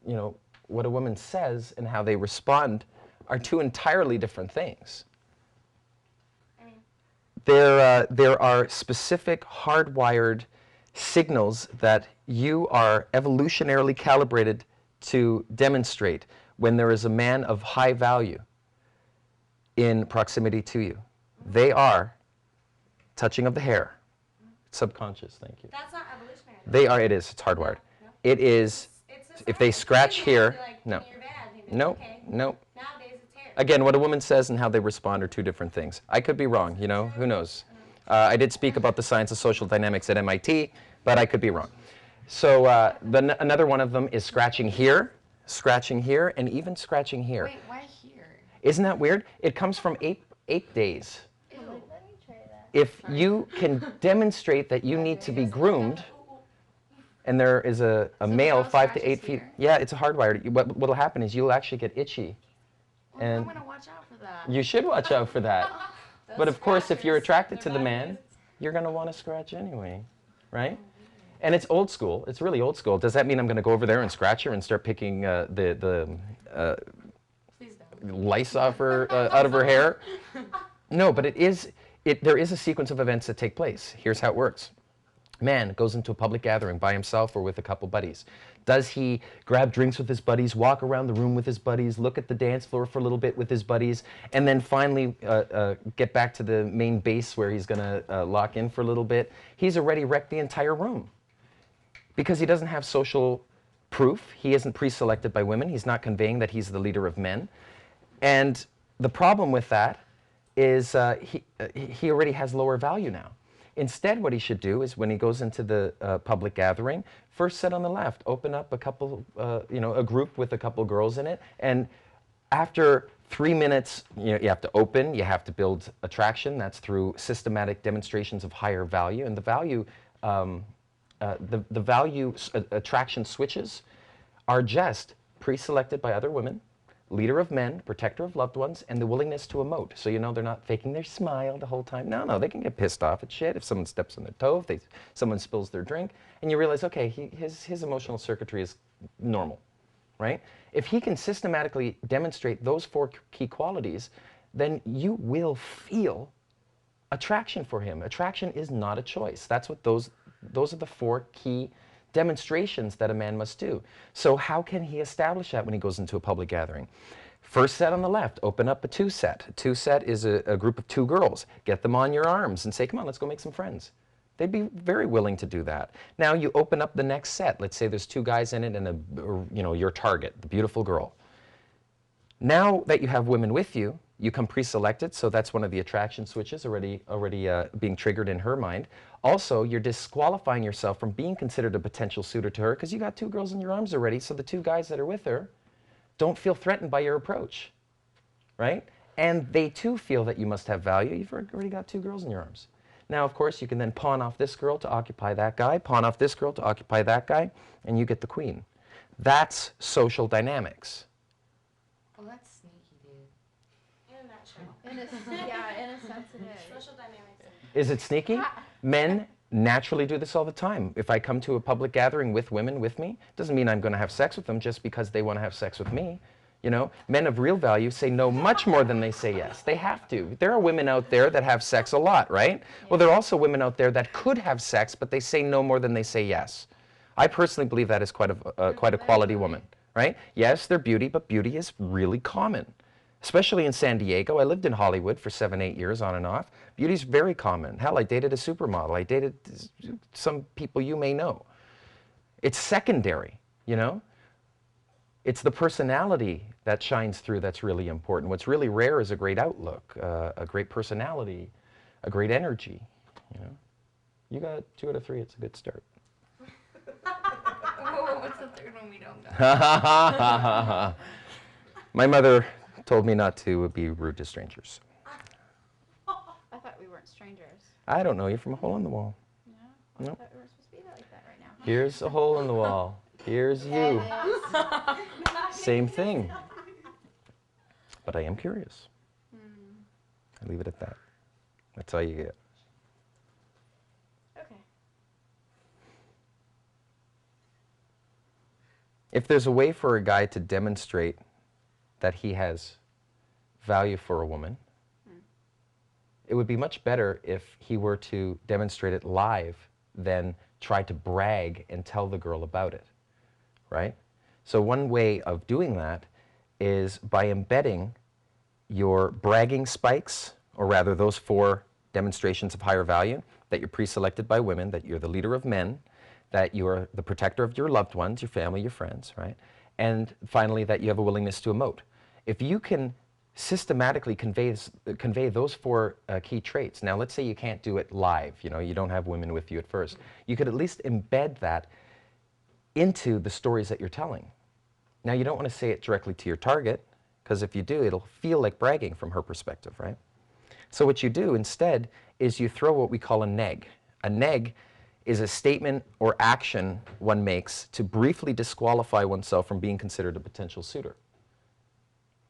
you know, what a woman says and how they respond are two entirely different things. There are specific hardwired signals that you are evolutionarily calibrated to demonstrate when there is a man of high value in proximity to you. They are touching of the hair. Subconscious, thank you. That's not evolutionary. They are, it is, it's hardwired. No. It is, if they scratch here, like, no. You're bad. No, okay. no. Nowadays it's hair. Again, what a woman says and how they respond are two different things. I could be wrong, you know, who knows? I did speak about the science of social dynamics at MIT, but I could be wrong. So another one of them is scratching here, and even scratching here. Wait, why here? Isn't that weird? It comes from ape days. Ew. Let me try that. If you can demonstrate that you need to be groomed, and there is a male 5 to 8 feet. Here. Yeah, it's a hardwired. What'll happen is you'll actually get itchy. Well, And I'm going to watch out for that. you should watch out for that. But of course, if you're attracted to the man, you're going to want to scratch anyway, right? And it's old school. It's really old school. Does that mean I'm going to go over there and scratch her and start picking the lice off her, out of her hair? No, but there is a sequence of events that take place. Here's how it works. Man goes into a public gathering by himself or with a couple buddies. Does he grab drinks with his buddies, walk around the room with his buddies, look at the dance floor for a little bit with his buddies, and then finally get back to the main base where he's going to lock in for a little bit? He's already wrecked the entire room because he doesn't have social proof. He isn't pre-selected by women. He's not conveying that he's the leader of men. And the problem with that is he already has lower value now. Instead, what he should do is when he goes into the public gathering, first sit on the left, open up a couple, a group with a couple girls in it, and after 3 minutes, you have to open, you have to build attraction. That's through systematic demonstrations of higher value, and the value attraction switches are just pre-selected by other women, leader of men, protector of loved ones, and the willingness to emote. So you know they're not faking their smile the whole time. No, they can get pissed off at shit if someone steps on their toe, if someone spills their drink, and you realize, okay, his emotional circuitry is normal, right? If he can systematically demonstrate those 4 key qualities, then you will feel attraction for him. Attraction is not a choice. That's what those are the 4 key demonstrations that a man must do. So how can he establish that when he goes into a public gathering? First set on the left, open up a 2-set. A 2-set is a group of 2 girls. Get them on your arms and say, come on, let's go make some friends. They'd be very willing to do that. Now you open up the next set. Let's say there's 2 guys in it and your target, the beautiful girl. Now that you have women with you, you come pre-selected, so that's one of the attraction switches already being triggered in her mind. Also, you're disqualifying yourself from being considered a potential suitor to her because you got 2 girls in your arms already, so the 2 guys that are with her don't feel threatened by your approach, right? And they too feel that you must have value. You've already got 2 girls in your arms. Now, of course, you can then pawn off this girl to occupy that guy, pawn off this girl to occupy that guy, and you get the queen. That's social dynamics. Oh, that's sneaky, dude. In a nutshell. In a sense it is. Social dynamics. Is it sneaky? Men naturally do this all the time. If I come to a public gathering with women with me, doesn't mean I'm going to have sex with them just because they want to have sex with me. You know, men of real value say no much more than they say yes. They have to. There are women out there that have sex a lot, right? Well, there are also women out there that could have sex, but they say no more than they say yes. I personally believe that is quite a quality woman, right? Yes, they're beauty, but beauty is really common. Especially in San Diego. I lived in Hollywood for 7, 8 years on and off. Beauty's very common. Hell, I dated a supermodel. I dated some people you may know. It's secondary, you know? It's the personality that shines through that's really important. What's really rare is a great outlook, a great personality, a great energy, you know? You got 2 out of 3, it's a good start. Oh, what's the 3rd one we don't got? My mother told me not to be rude to strangers. I thought we weren't strangers. I don't know you from a hole in the wall. No? Nope. I thought we were supposed to be like that right now. Here's a hole in the wall. Here's you. Same thing. But I am curious. I leave it at that. That's all you get. Okay. If there's a way for a guy to demonstrate that he has value for a woman, it would be much better if he were to demonstrate it live than try to brag and tell the girl about it, right? So one way of doing that is by embedding your bragging spikes, or rather those 4 demonstrations of higher value, that you're pre-selected by women, that you're the leader of men, that you're the protector of your loved ones, your family, your friends, right? And finally, that you have a willingness to emote. If you can systematically convey those 4 key traits. Now, let's say you can't do it live, you don't have women with you at first. You could at least embed that into the stories that you're telling. Now, you don't want to say it directly to your target, because if you do, it'll feel like bragging from her perspective, right? So what you do instead is you throw what we call a neg. A neg is a statement or action one makes to briefly disqualify oneself from being considered a potential suitor.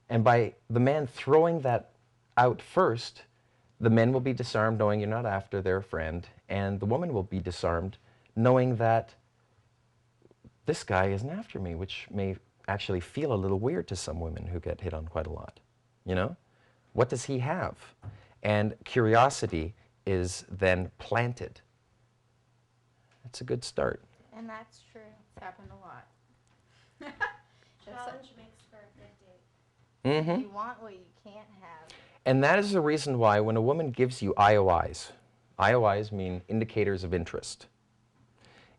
And by the man throwing that out first, the men will be disarmed knowing you're not after their friend, and the woman will be disarmed knowing that this guy isn't after me, which may actually feel a little weird to some women who get hit on quite a lot. What does he have? And curiosity is then planted. That's a good start. And that's true. It's happened a lot. Challenge makes for a good date. Mm-hmm. You want what you can't have. And that is the reason why when a woman gives you IOIs, IOIs mean indicators of interest.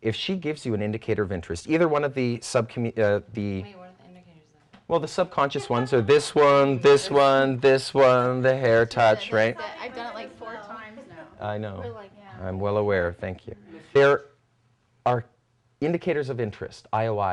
If she gives you an indicator of interest, either one of the Wait, what are the indicators then? well, the subconscious ones are this one, this one, this one, the hair touch, right? I've done it like 4 times now. I know. We're like, yeah. I'm well aware. Thank you. There are indicators of interest, IOIs.